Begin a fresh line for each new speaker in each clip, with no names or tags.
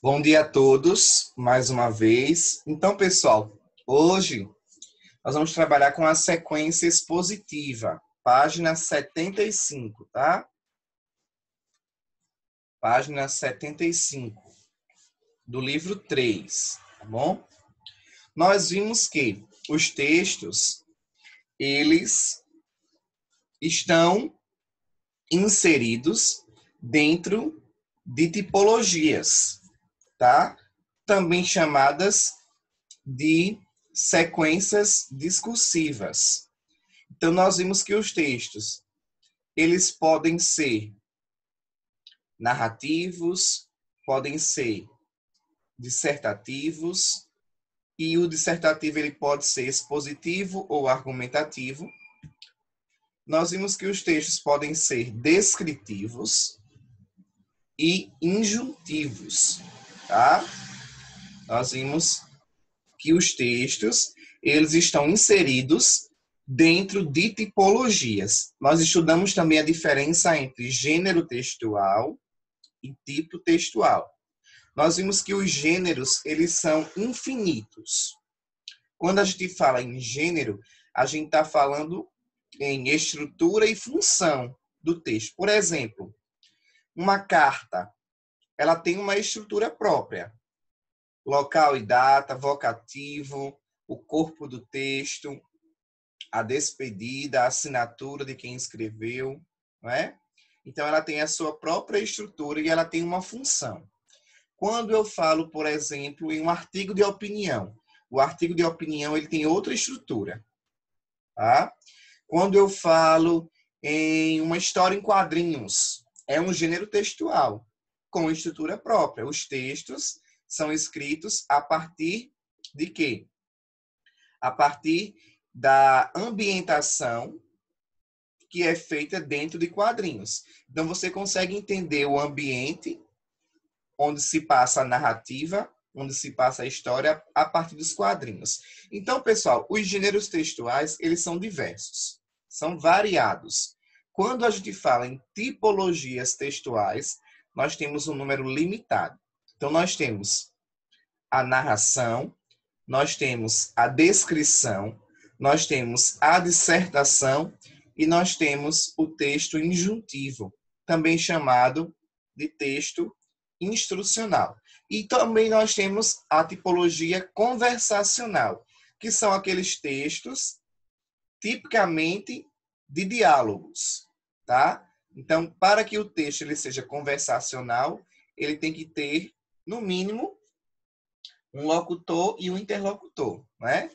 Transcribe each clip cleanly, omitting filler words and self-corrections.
Bom dia a todos, mais uma vez. Então, pessoal, hoje nós vamos trabalhar com a sequência expositiva, página 75, tá? Página 75 do livro 3, tá bom? Nós vimos que os textos, eles estão inseridos dentro de tipologias, tá? Também chamadas de sequências discursivas. Então, nós vimos que os textos, eles podem ser narrativos, podem ser dissertativos, e o dissertativo ele pode ser expositivo ou argumentativo. Nós vimos que os textos podem ser descritivos e injuntivos, tá? Nós vimos que os textos, eles estão inseridos dentro de tipologias. Nós estudamos também a diferença entre gênero textual e tipo textual. Nós vimos que os gêneros, eles são infinitos. Quando a gente fala em gênero, a gente está falando em estrutura e função do texto. Por exemplo, uma carta, ela tem uma estrutura própria. Local e data, vocativo, o corpo do texto, a despedida, a assinatura de quem escreveu, não é? Então, ela tem a sua própria estrutura e ela tem uma função. Quando eu falo, por exemplo, em um artigo de opinião, o artigo de opinião ele tem outra estrutura, tá? Quando eu falo em uma história em quadrinhos, é um gênero textual com estrutura própria. Os textos são escritos a partir de quê? A partir da ambientação que é feita dentro de quadrinhos. Então, você consegue entender o ambiente onde se passa a narrativa, onde se passa a história, a partir dos quadrinhos. Então, pessoal, os gêneros textuais, eles são diversos, são variados. Quando a gente fala em tipologias textuais, nós temos um número limitado. Então, nós temos a narração, nós temos a descrição, nós temos a dissertação e nós temos o texto injuntivo, também chamado de texto instrucional. E também nós temos a tipologia conversacional, que são aqueles textos tipicamente de diálogos, tá? Então, para que o texto ele seja conversacional, ele tem que ter, no mínimo, um locutor e um interlocutor, né?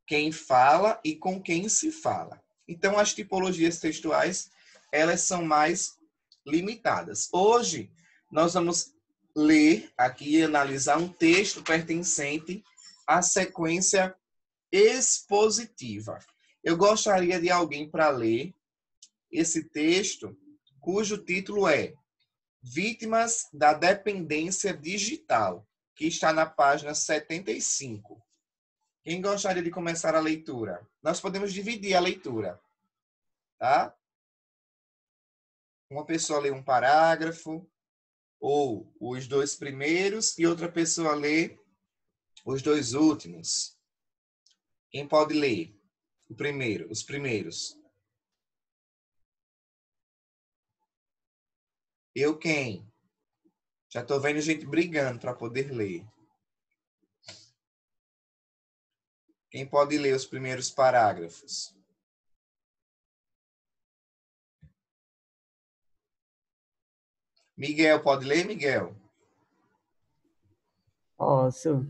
Quem fala e com quem se fala. Então, as tipologias textuais, elas são mais limitadas. Hoje, nós vamos ler aqui e analisar um texto pertencente à sequência expositiva. Eu gostaria de alguém para ler esse texto, cujo título é Vítimas da Dependência Digital, que está na página 75. Quem gostaria de começar a leitura? Nós podemos dividir a leitura, tá? Uma pessoa lê um parágrafo, ou os dois primeiros, e outra pessoa lê os dois últimos. Quem pode ler o primeiro, os primeiros? Eu quem? Já estou vendo gente brigando para poder ler. Quem pode ler os primeiros parágrafos? Miguel, pode ler, Miguel?
Posso,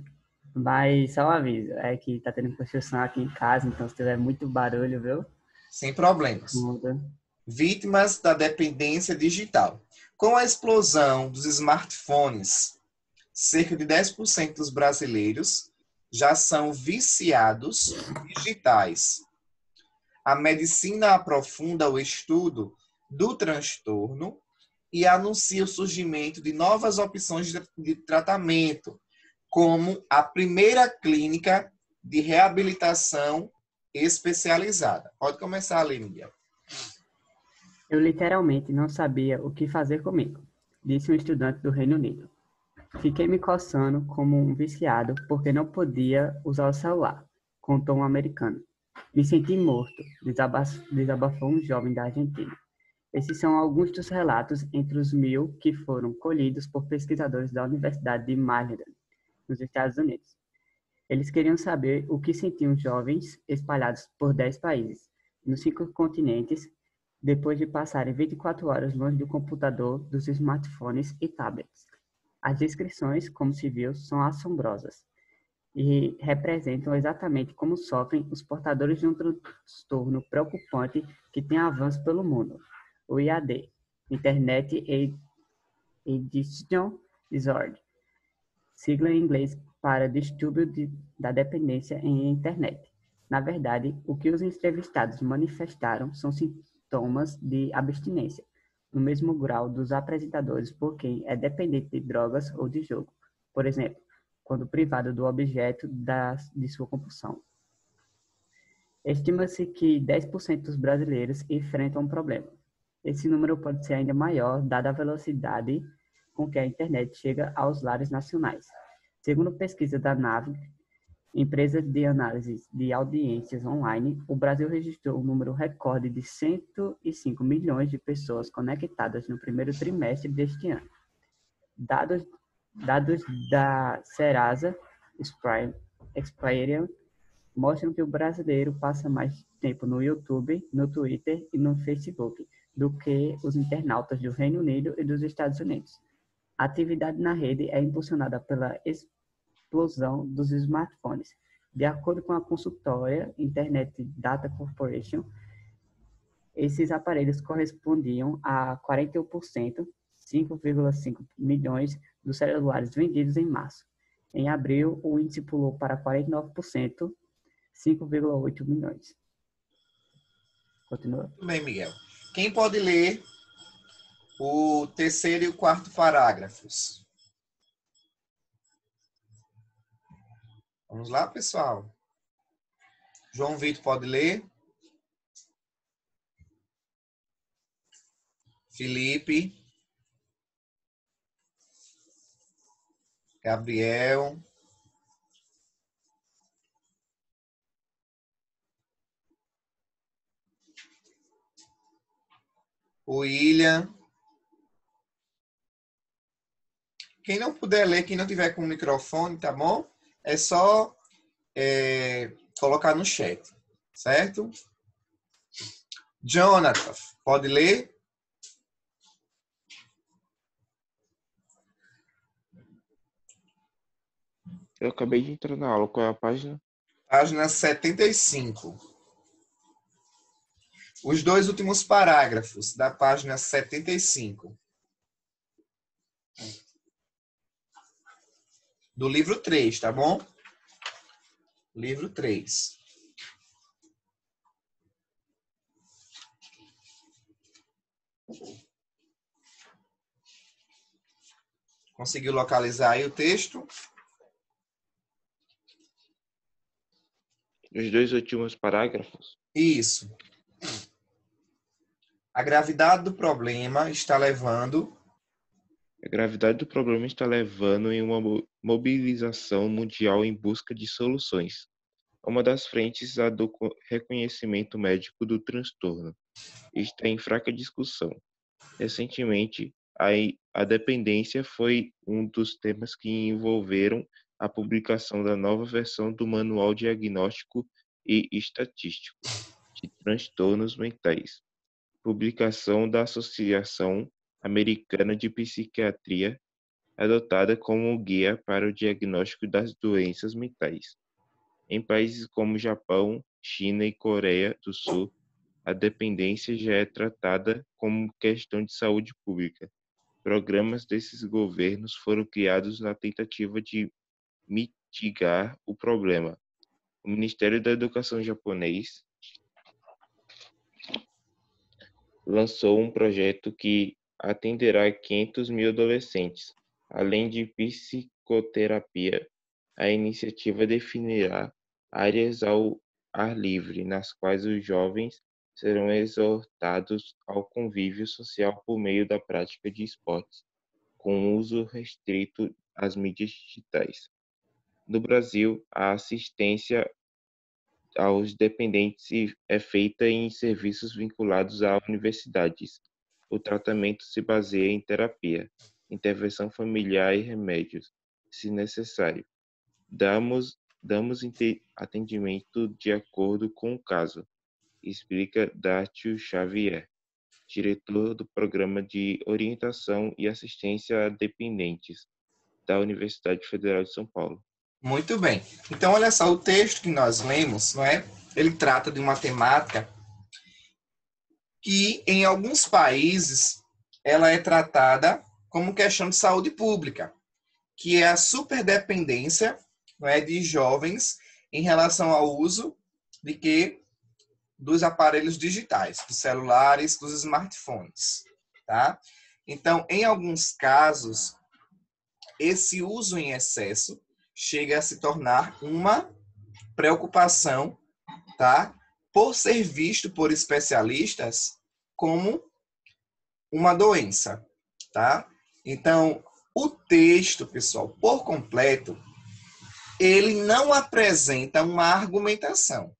mas só um aviso, é que tá tendo construção aqui em casa, então se tiver muito barulho, viu?
Sem problemas.
Muda.
Vítimas da dependência digital. Com a explosão dos smartphones, cerca de 10% dos brasileiros já são viciados digitais. A medicina aprofunda o estudo do transtorno e anuncia o surgimento de novas opções de tratamento, como a primeira clínica de reabilitação especializada. Pode começar a ler, Miguel.
Eu literalmente não sabia o que fazer comigo, disse um estudante do Reino Unido. Fiquei me coçando como um viciado porque não podia usar o celular, contou um americano. Me senti morto, desabafou um jovem da Argentina. Esses são alguns dos relatos entre os 1.000 que foram colhidos por pesquisadores da Universidade de Maryland, nos Estados Unidos. Eles queriam saber o que sentiam jovens espalhados por 10 países, nos 5 continentes, depois de passarem 24 horas longe do computador, dos smartphones e tablets. As descrições, como se viu, são assombrosas e representam exatamente como sofrem os portadores de um transtorno preocupante que tem avanço pelo mundo, o IAD, Internet Addiction Disorder, sigla em inglês para distúrbio da dependência em internet. Na verdade, o que os entrevistados manifestaram são sintomas de abstinência, no mesmo grau dos apresentadores por quem é dependente de drogas ou de jogo, por exemplo, quando privado do objeto de sua compulsão. Estima-se que 10% dos brasileiros enfrentam um problema. Esse número pode ser ainda maior, dada a velocidade com que a internet chega aos lares nacionais. Segundo pesquisa da NAVE, empresa de análise de audiências online, o Brasil registrou um número recorde de 105 milhões de pessoas conectadas no primeiro trimestre deste ano. Dados da Serasa Experian mostram que o brasileiro passa mais tempo no YouTube, no Twitter e no Facebook do que os internautas do Reino Unido e dos Estados Unidos. A atividade na rede é impulsionada pela explosão dos smartphones. De acordo com a consultoria Internet Data Corporation, esses aparelhos correspondiam a 41%, 5,5 milhões dos celulares vendidos em março. Em abril, o índice pulou para 49%, 5,8 milhões. Continua.
Muito bem, Miguel. Quem pode ler o terceiro e o quarto parágrafos? Vamos lá, pessoal. João Vitor pode ler? Felipe? Gabriel? William? Quem não puder ler, quem não tiver com o microfone, tá bom? É só colocar no chat, certo? Jonathan, pode ler?
Eu acabei de entrar na aula. Qual é a página?
Página 75. Os dois últimos parágrafos da página 75. Do livro 3, tá bom? Livro 3. Conseguiu localizar aí o texto?
Os dois últimos parágrafos.
Isso. A gravidade do problema está levando
A gravidade do problema está levando em uma mobilização mundial em busca de soluções. Uma das frentes, a do reconhecimento médico do transtorno, está em fraca discussão. Recentemente, a dependência foi um dos temas que envolveram a publicação da nova versão do Manual Diagnóstico e Estatístico de Transtornos Mentais, publicação da Associação Americana de Psiquiatria, adotada como guia para o diagnóstico das doenças mentais. Em países como Japão, China e Coreia do Sul, a dependência já é tratada como questão de saúde pública. Programas desses governos foram criados na tentativa de mitigar o problema. O Ministério da Educação japonês lançou um projeto que atenderá 500 mil adolescentes. Além de psicoterapia, a iniciativa definirá áreas ao ar livre, nas quais os jovens serão exortados ao convívio social por meio da prática de esportes, com uso restrito às mídias digitais. No Brasil, a assistência aos dependentes é feita em serviços vinculados a universidades. O tratamento se baseia em terapia, intervenção familiar e remédios, se necessário. Damos atendimento de acordo com o caso, explica Dárcio Xavier, diretor do Programa de Orientação e Assistência a Dependentes da Universidade Federal de São Paulo.
Muito bem. Então, olha só, o texto que nós lemos, não é? Ele trata de uma temática que, em alguns países, ela é tratada como questão de saúde pública, que é a superdependência, não é, de jovens em relação ao uso de que dos aparelhos digitais, dos celulares, dos smartphones, tá? Então, em alguns casos, esse uso em excesso chega a se tornar uma preocupação, tá? Por ser visto por especialistas como uma doença, tá? Então, o texto, pessoal, por completo, ele não apresenta uma argumentação.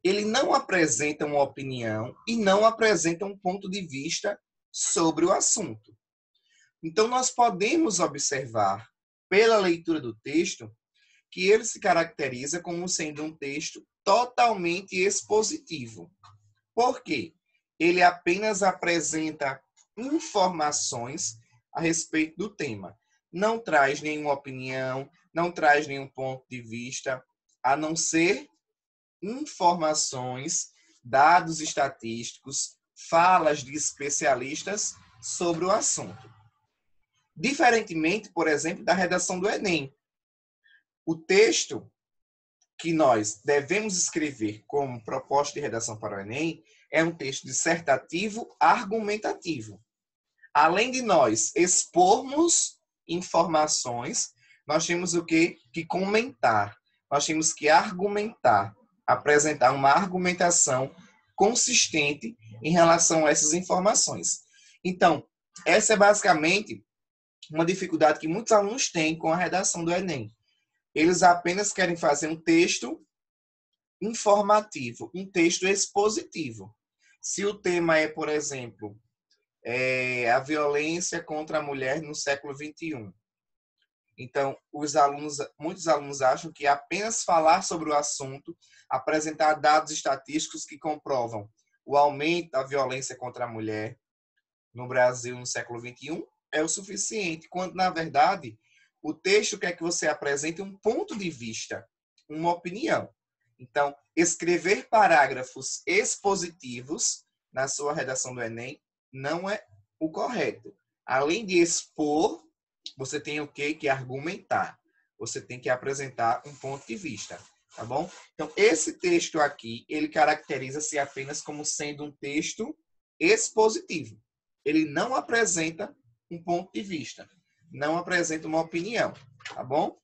Ele não apresenta uma opinião e não apresenta um ponto de vista sobre o assunto. Então, nós podemos observar, pela leitura do texto, que ele se caracteriza como sendo um texto totalmente expositivo. Por quê? Ele apenas apresenta informações a respeito do tema. Não traz nenhuma opinião, não traz nenhum ponto de vista, a não ser informações, dados estatísticos, falas de especialistas sobre o assunto. Diferentemente, por exemplo, da redação do Enem. O texto que nós devemos escrever como proposta de redação para o Enem é um texto dissertativo argumentativo. Além de nós expormos informações, nós temos o quê? Que comentar. Nós temos que argumentar, apresentar uma argumentação consistente em relação a essas informações. Então, essa é basicamente uma dificuldade que muitos alunos têm com a redação do Enem. Eles apenas querem fazer um texto informativo, um texto expositivo. Se o tema é, por exemplo, a violência contra a mulher no século XXI. Então, muitos alunos acham que apenas falar sobre o assunto, apresentar dados estatísticos que comprovam o aumento da violência contra a mulher no Brasil no século XXI é o suficiente, quando, na verdade, o texto quer que você apresente um ponto de vista, uma opinião. Então, escrever parágrafos expositivos na sua redação do Enem não é o correto. Além de expor, você tem o quê? Que argumentar. Você tem que apresentar um ponto de vista, tá bom? Então, esse texto aqui, ele caracteriza-se apenas como sendo um texto expositivo. Ele não apresenta um ponto de vista, não apresenta uma opinião, tá bom?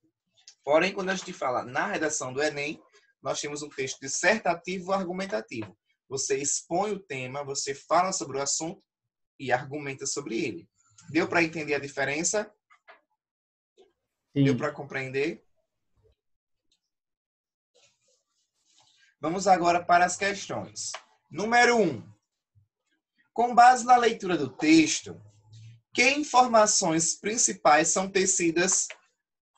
Porém, quando a gente fala na redação do Enem, nós temos um texto dissertativo argumentativo. Você expõe o tema, você fala sobre o assunto e argumenta sobre ele. Deu para entender a diferença?
Sim.
Deu para compreender? Vamos agora para as questões. Número 1. Com base na leitura do texto, que informações principais são tecidas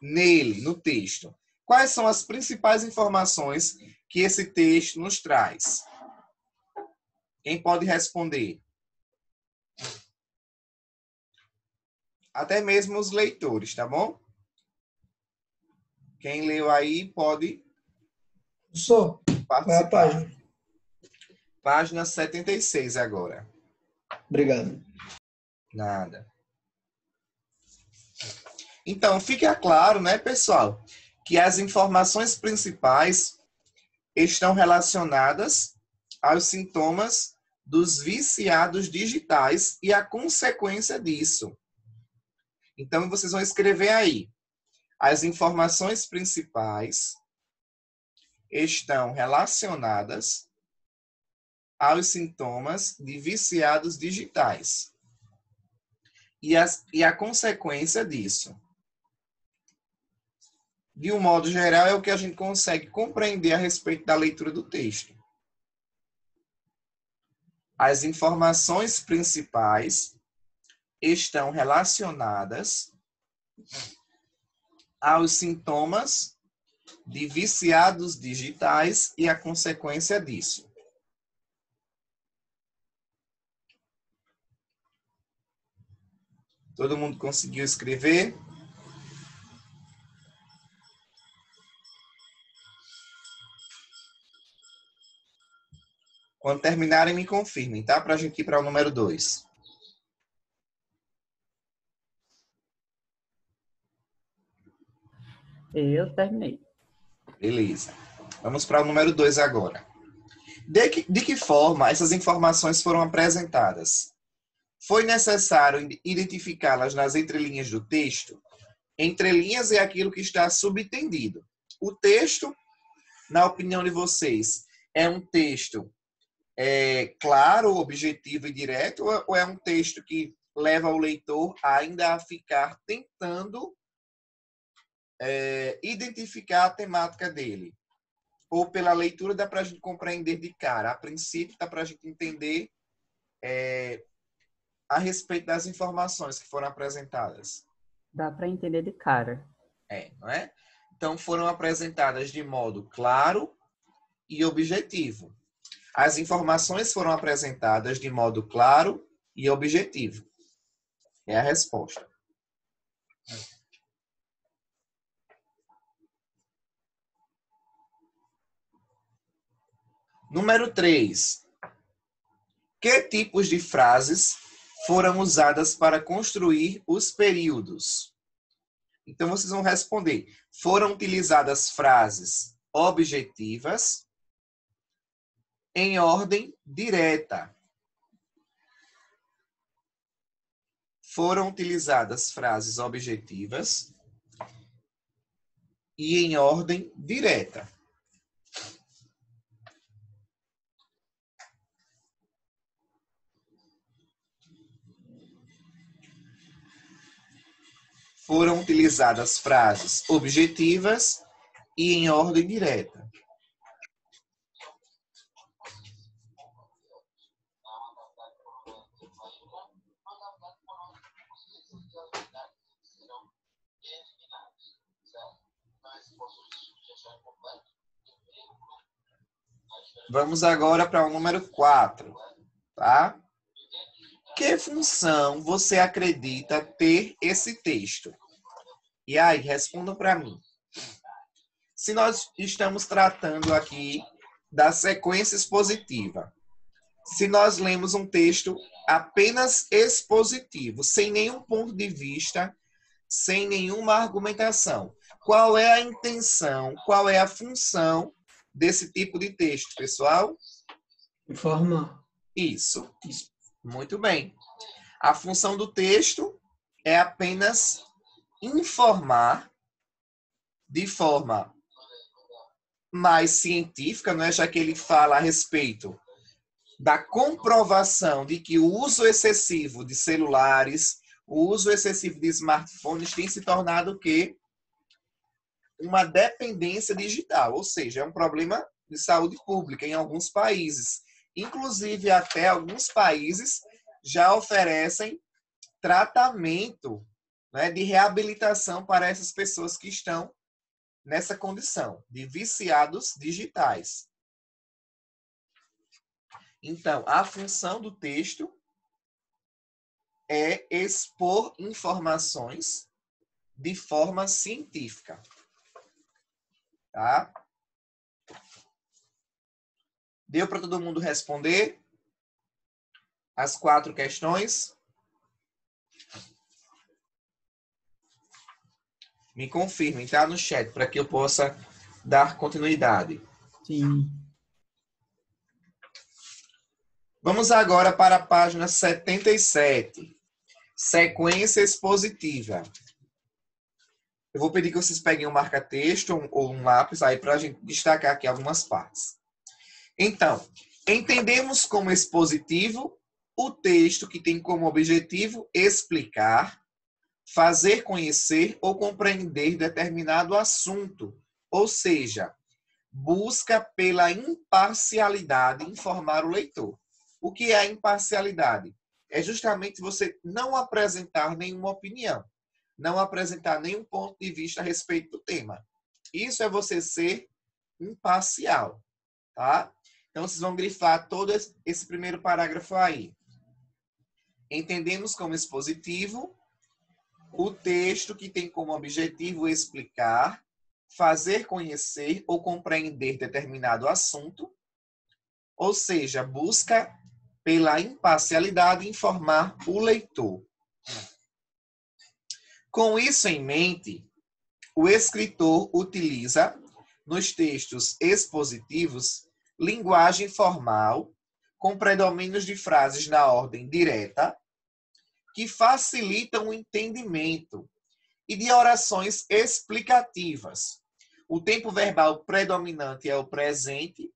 nele, no texto? Quais são as principais informações que esse texto nos traz? Quem pode responder? Até mesmo os leitores, tá bom? Quem leu aí pode
Professor, qual é a
participar.
página?
Página 76 agora.
Obrigado.
Nada. Então, fica claro, né, pessoal, que as informações principais estão relacionadas aos sintomas dos viciados digitais e a consequência disso. Então, vocês vão escrever aí. As informações principais estão relacionadas aos sintomas de viciados digitais e a consequência disso. De um modo geral, é o que a gente consegue compreender a respeito da leitura do texto. As informações principais estão relacionadas aos sintomas de viciados digitais e a consequência disso. Todo mundo conseguiu escrever? Quando terminarem, me confirmem, tá? Para a gente ir para o número 2.
Eu terminei.
Beleza. Vamos para o número 2 agora. De que forma essas informações foram apresentadas? Foi necessário identificá-las nas entrelinhas do texto? Entrelinhas é aquilo que está subtendido. O texto, na opinião de vocês, é um texto claro, objetivo e direto, ou é um texto que leva o leitor ainda a ficar tentando identificar a temática dele? Ou pela leitura dá para a gente compreender de cara? A princípio dá para a gente entender a respeito das informações que foram apresentadas.
Dá para entender de cara.
Não é? Então foram apresentadas de modo claro e objetivo. As informações foram apresentadas de modo claro e objetivo. É a resposta. Número 3. Que tipos de frases foram usadas para construir os períodos? Então, vocês vão responder. Foram utilizadas frases objetivas em ordem direta. Foram utilizadas frases objetivas e em ordem direta. Foram utilizadas frases objetivas e em ordem direta. Vamos agora para o número 4, tá? Que função você acredita ter esse texto? E aí, respondam para mim. Se nós estamos tratando aqui da sequência expositiva, se nós lemos um texto apenas expositivo, sem nenhum ponto de vista, sem nenhuma argumentação, qual é a intenção, qual é a função desse tipo de texto, pessoal?
Informar.
Isso. Muito bem. A função do texto é apenas informar de forma mais científica, não é? Já que ele fala a respeito da comprovação de que o uso excessivo de celulares, o uso excessivo de smartphones tem se tornado o quê? Uma dependência digital, ou seja, é um problema de saúde pública em alguns países. Inclusive, até alguns países já oferecem tratamento, né, de reabilitação para essas pessoas que estão nessa condição de viciados digitais. Então, a função do texto é expor informações de forma científica. Tá? Deu para todo mundo responder as 4 questões? Me confirmem, tá? No chat, para que eu possa dar continuidade.
Sim.
Vamos agora para a página 77. Sequência expositiva. Eu vou pedir que vocês peguem um marca-texto ou um lápis aí para a gente destacar aqui algumas partes. Então, entendemos como expositivo o texto que tem como objetivo explicar, fazer conhecer ou compreender determinado assunto, ou seja, busca pela imparcialidade informar o leitor. O que é a imparcialidade? É justamente você não apresentar nenhuma opinião, não apresentar nenhum ponto de vista a respeito do tema. Isso é você ser imparcial, tá? Então, vocês vão grifar todo esse primeiro parágrafo aí. Entendemos como expositivo o texto que tem como objetivo explicar, fazer conhecer ou compreender determinado assunto, ou seja, busca pela imparcialidade informar o leitor. Com isso em mente, o escritor utiliza, nos textos expositivos, linguagem formal, com predomínios de frases na ordem direta, que facilitam o entendimento, e de orações explicativas. O tempo verbal predominante é o presente,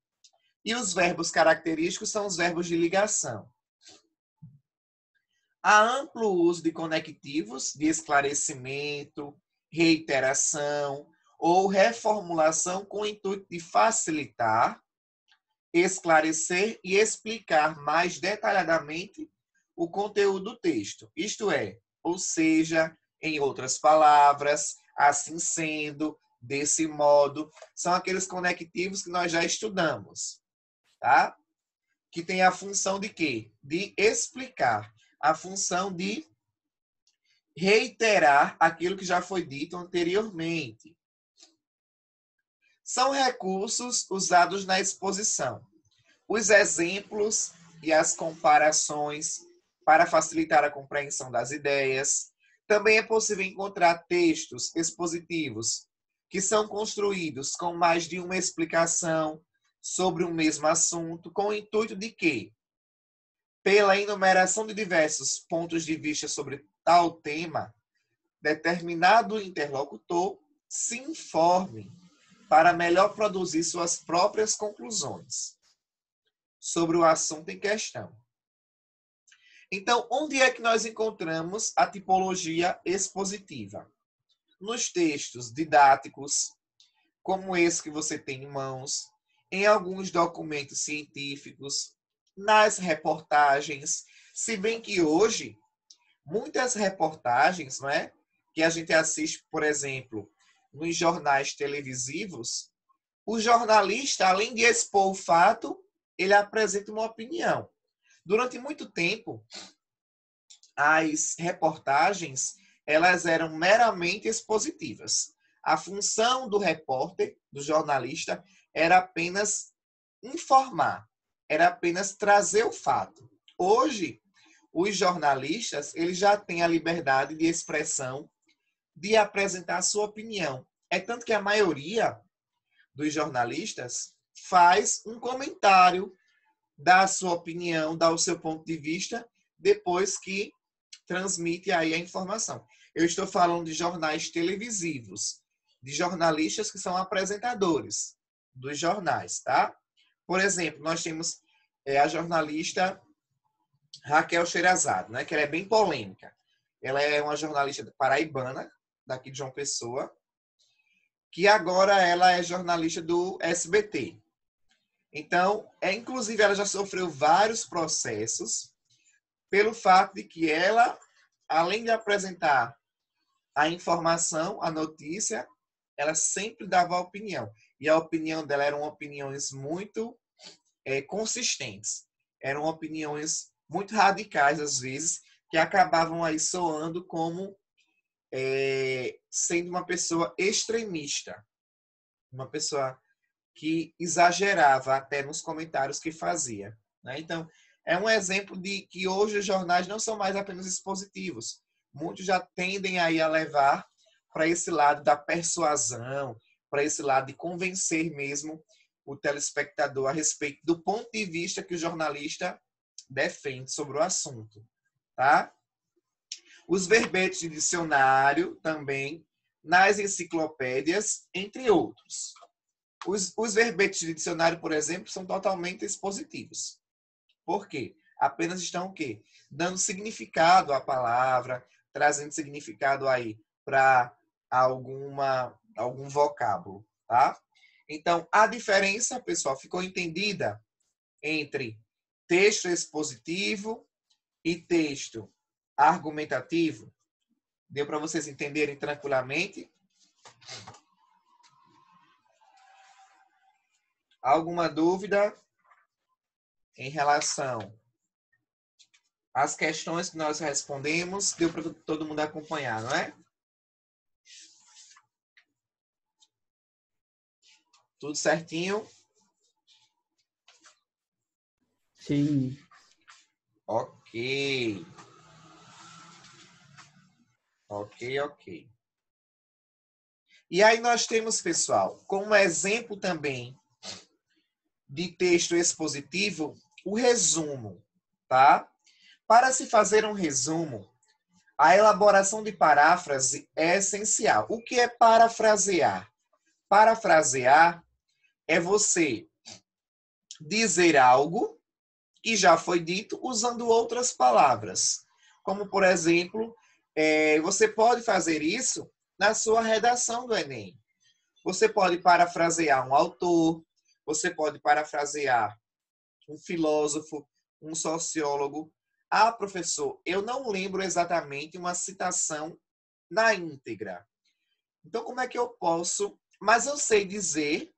e os verbos característicos são os verbos de ligação. Há amplo uso de conectivos, de esclarecimento, reiteração ou reformulação com o intuito de facilitar, esclarecer e explicar mais detalhadamente o conteúdo do texto. Isto é, ou seja, em outras palavras, assim sendo, desse modo, são aqueles conectivos que nós já estudamos, tá? Que tem a função de quê? De explicar, a função de reiterar aquilo que já foi dito anteriormente. São recursos usados na exposição. Os exemplos e as comparações para facilitar a compreensão das ideias. Também é possível encontrar textos expositivos que são construídos com mais de uma explicação sobre o mesmo assunto, com o intuito de que, pela enumeração de diversos pontos de vista sobre tal tema, determinado interlocutor se informe para melhor produzir suas próprias conclusões sobre o assunto em questão. Então, onde é que nós encontramos a tipologia expositiva? Nos textos didáticos, como esse que você tem em mãos, em alguns documentos científicos, nas reportagens, se bem que hoje, muitas reportagens, não é, que a gente assiste, por exemplo, nos jornais televisivos, o jornalista, além de expor o fato, ele apresenta uma opinião. Durante muito tempo, as reportagens, elas eram meramente expositivas. A função do repórter, do jornalista, era apenas informar, era apenas trazer o fato. Hoje, os jornalistas, eles já têm a liberdade de expressão, de apresentar a sua opinião. É tanto que a maioria dos jornalistas faz um comentário, dá a sua opinião, dá o seu ponto de vista, depois que transmite aí a informação. Eu estou falando de jornais televisivos, de jornalistas que são apresentadores dos jornais, tá? Por exemplo, nós temos a jornalista Raquel Sherazade, né, que ela é bem polêmica. Ela é uma jornalista paraibana, daqui de João Pessoa, que agora ela é jornalista do SBT. Então, inclusive, ela já sofreu vários processos pelo fato de que ela, além de apresentar a informação, a notícia, ela sempre dava a opinião. E a opinião dela eram opiniões muito consistentes. Eram opiniões muito radicais, às vezes, que acabavam aí soando como sendo uma pessoa extremista. Uma pessoa que exagerava até nos comentários que fazia, né? Então, é um exemplo de que hoje os jornais não são mais apenas expositivos. Muitos já tendem aí a levar para esse lado da persuasão, para esse lado de convencer mesmo o telespectador a respeito do ponto de vista que o jornalista defende sobre o assunto, tá? Os verbetes de dicionário também, nas enciclopédias, entre outros. Os verbetes de dicionário, por exemplo, são totalmente expositivos. Por quê? apenas estão o quê? Dando significado à palavra, trazendo significado aí para algum vocábulo, tá? Então, a diferença, pessoal, ficou entendida entre texto expositivo e texto argumentativo? Deu para vocês entenderem tranquilamente? Alguma dúvida em relação às questões que nós respondemos? Deu para todo mundo acompanhar, não é? Tudo certinho?
Sim.
Ok. Ok. E aí nós temos, pessoal, como exemplo também de texto expositivo, o resumo, tá? Para se fazer um resumo, a elaboração de paráfrase é essencial. O que é parafrasear? Parafrasear é você dizer algo que já foi dito usando outras palavras. Como, por exemplo, você pode fazer isso na sua redação do Enem. Você pode parafrasear um autor, você pode parafrasear um filósofo, um sociólogo. Ah, professor, eu não lembro exatamente uma citação na íntegra. Então, como é que eu posso... Mas eu sei dizer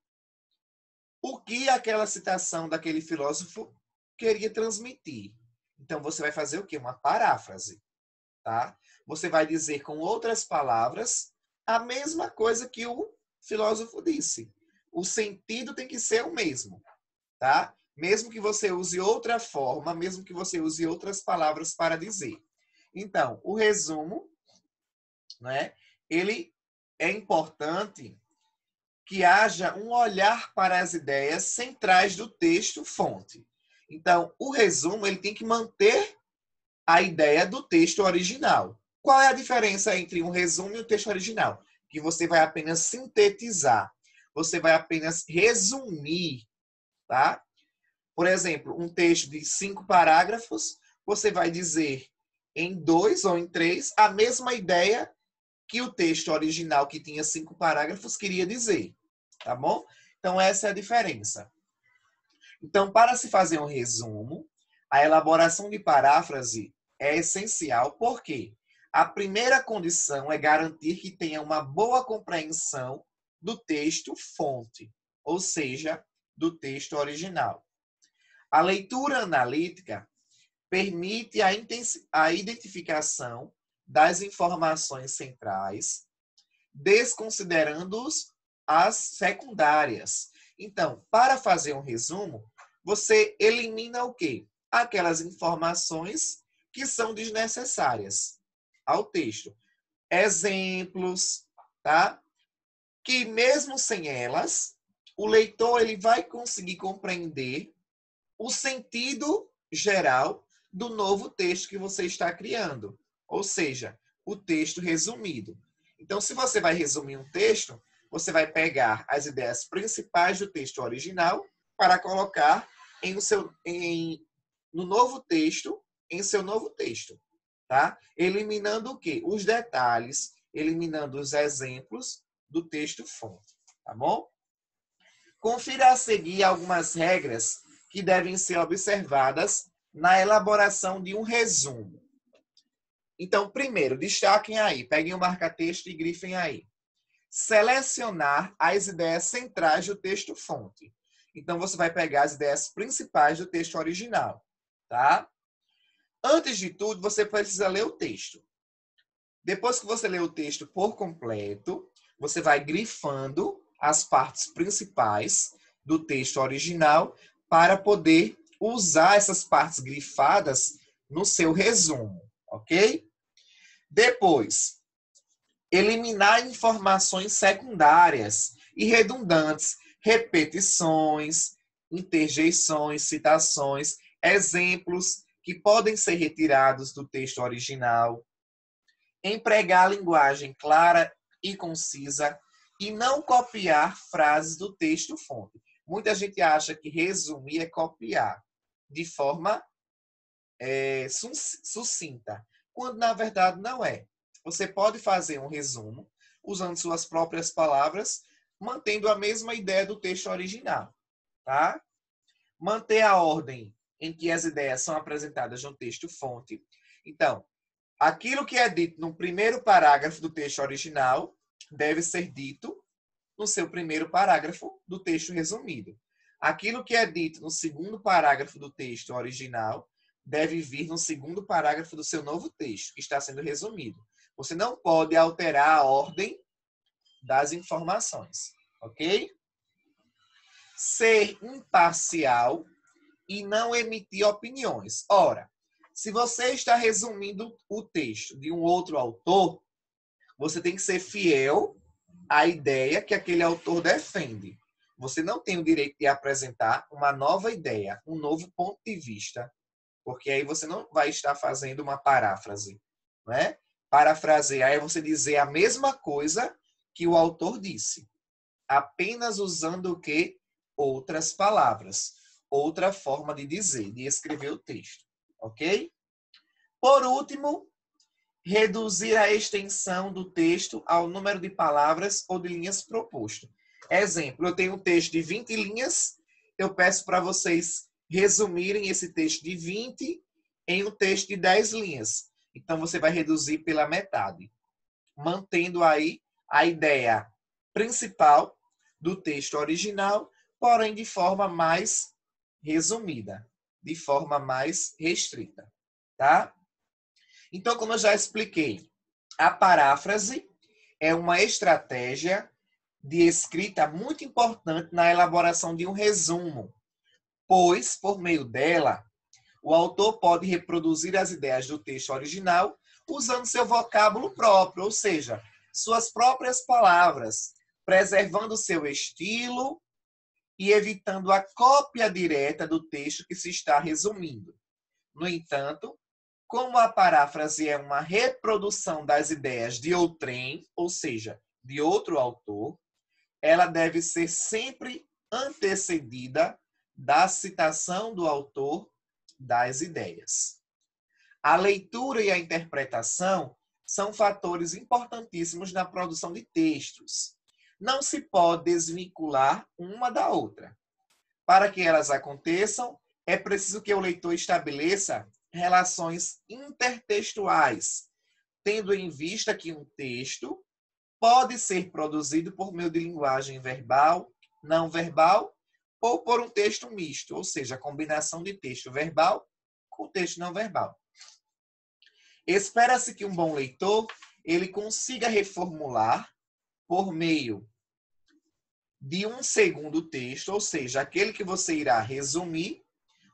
o que aquela citação daquele filósofo queria transmitir. Então, você vai fazer o quê? Uma paráfrase, tá? Você vai dizer com outras palavras a mesma coisa que o filósofo disse. O sentido tem que ser o mesmo, tá? Mesmo que você use outra forma, mesmo que você use outras palavras para dizer. Então, o resumo, né? Ele é importante que haja um olhar para as ideias centrais do texto-fonte. Então, o resumo ele tem que manter a ideia do texto original. Qual é a diferença entre um resumo e o texto original? Que você vai apenas sintetizar. Você vai apenas resumir, tá? Por exemplo, um texto de 5 parágrafos, você vai dizer em 2 ou em 3 a mesma ideia que o texto original, que tinha 5 parágrafos, queria dizer. Tá bom? Então, essa é a diferença. Então, para se fazer um resumo, a elaboração de paráfrase é essencial, porque a primeira condição é garantir que tenha uma boa compreensão do texto-fonte, ou seja, do texto original. A leitura analítica permite a identificação das informações centrais, desconsiderando as secundárias. Então, para fazer um resumo, você elimina o quê? Aquelas informações que são desnecessárias ao texto. Exemplos, tá? Que mesmo sem elas, o leitor ele vai conseguir compreender o sentido geral do novo texto que você está criando. Ou seja, o texto resumido. Então, se você vai resumir um texto, você vai pegar as ideias principais do texto original para colocar no novo texto, em seu novo texto. Tá? Eliminando o quê? Os detalhes, eliminando os exemplos do texto-fonte. Tá bom? Confira a seguir algumas regras que devem ser observadas na elaboração de um resumo. Então, primeiro, destaquem aí, peguem o marca-texto e grifem aí. Selecionar as ideias centrais do texto-fonte. Então, você vai pegar as ideias principais do texto original, tá? Antes de tudo, você precisa ler o texto. Depois que você lê o texto por completo, você vai grifando as partes principais do texto original para poder usar essas partes grifadas no seu resumo, ok? Depois, eliminar informações secundárias e redundantes, repetições, interjeições, citações, exemplos que podem ser retirados do texto original. Empregar linguagem clara e concisa e não copiar frases do texto-fonte. Muita gente acha que resumir é copiar. De forma sucinta, quando na verdade não é. Você pode fazer um resumo usando suas próprias palavras, mantendo a mesma ideia do texto original, tá? Manter a ordem em que as ideias são apresentadas no texto-fonte. Então, aquilo que é dito no primeiro parágrafo do texto original deve ser dito no seu primeiro parágrafo do texto resumido. Aquilo que é dito no segundo parágrafo do texto original deve vir no segundo parágrafo do seu novo texto, que está sendo resumido. Você não pode alterar a ordem das informações, ok? Ser imparcial e não emitir opiniões. Ora, se você está resumindo o texto de um outro autor, você tem que ser fiel à ideia que aquele autor defende. Você não tem o direito de apresentar uma nova ideia, um novo ponto de vista, porque aí você não vai estar fazendo uma paráfrase, né? Parafrasear é você dizer a mesma coisa que o autor disse, apenas usando o quê? Outras palavras, outra forma de dizer, de escrever o texto, ok? Por último, reduzir a extensão do texto ao número de palavras ou de linhas proposto. Exemplo, eu tenho um texto de 20 linhas, eu peço para vocês resumirem esse texto de 20 em um texto de 10 linhas. Então, você vai reduzir pela metade, mantendo aí a ideia principal do texto original, porém de forma mais resumida, de forma mais restrita, tá? Então, como eu já expliquei, a paráfrase é uma estratégia de escrita muito importante na elaboração de um resumo, pois, por meio dela, o autor pode reproduzir as ideias do texto original usando seu vocábulo próprio, ou seja, suas próprias palavras, preservando seu estilo e evitando a cópia direta do texto que se está resumindo. No entanto, como a paráfrase é uma reprodução das ideias de outrem, ou seja, de outro autor, ela deve ser sempre antecedida da citação do autor das ideias. A leitura e a interpretação são fatores importantíssimos na produção de textos. Não se pode desvincular uma da outra. Para que elas aconteçam, é preciso que o leitor estabeleça relações intertextuais, tendo em vista que um texto pode ser produzido por meio de linguagem verbal, não verbal, ou por um texto misto, ou seja, a combinação de texto verbal com texto não verbal. Espera-se que um bom leitor ele consiga reformular por meio de um segundo texto, ou seja, aquele que você irá resumir,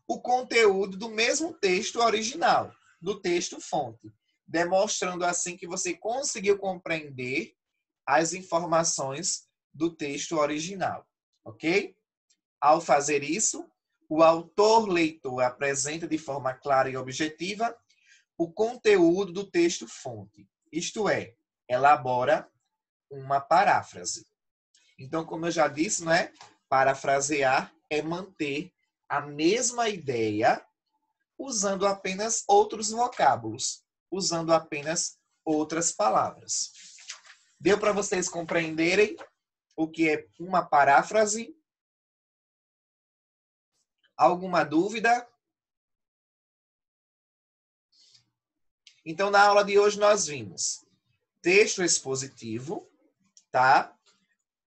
o conteúdo do mesmo texto original, do texto fonte, demonstrando assim que você conseguiu compreender as informações do texto original, ok? Ao fazer isso, o autor-leitor apresenta de forma clara e objetiva o conteúdo do texto fonte, isto é, elabora uma paráfrase. Então, como eu já disse, né, parafrasear é manter a mesma ideia usando apenas outros vocábulos, usando apenas outras palavras. Deu para vocês compreenderem o que é uma paráfrase? Alguma dúvida? Então, na aula de hoje nós vimos texto expositivo, tá?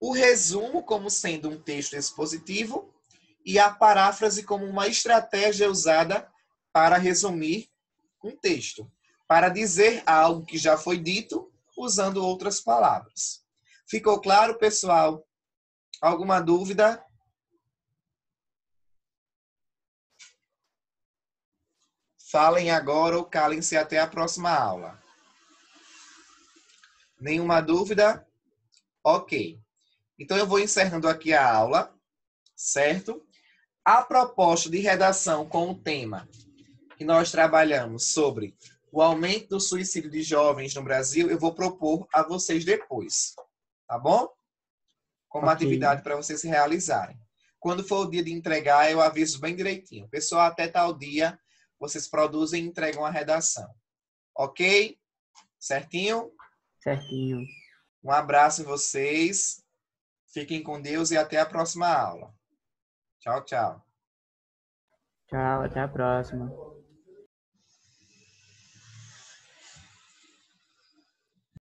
O resumo como sendo um texto expositivo e a paráfrase como uma estratégia usada para resumir um texto, para dizer algo que já foi dito usando outras palavras. Ficou claro, pessoal? Alguma dúvida? Falem agora ou calem-se até a próxima aula. Nenhuma dúvida? Ok. Então, eu vou encerrando aqui a aula, certo? A proposta de redação com o tema que nós trabalhamos sobre o aumento do suicídio de jovens no Brasil, eu vou propor a vocês depois, tá bom? Como atividade para vocês realizarem. Quando for o dia de entregar, eu aviso bem direitinho. Pessoal, até tal dia, vocês produzem e entregam a redação. Ok? Certinho?
Certinho.
Um abraço em vocês. Fiquem com Deus e até a próxima aula. Tchau, tchau.
Tchau, até a próxima.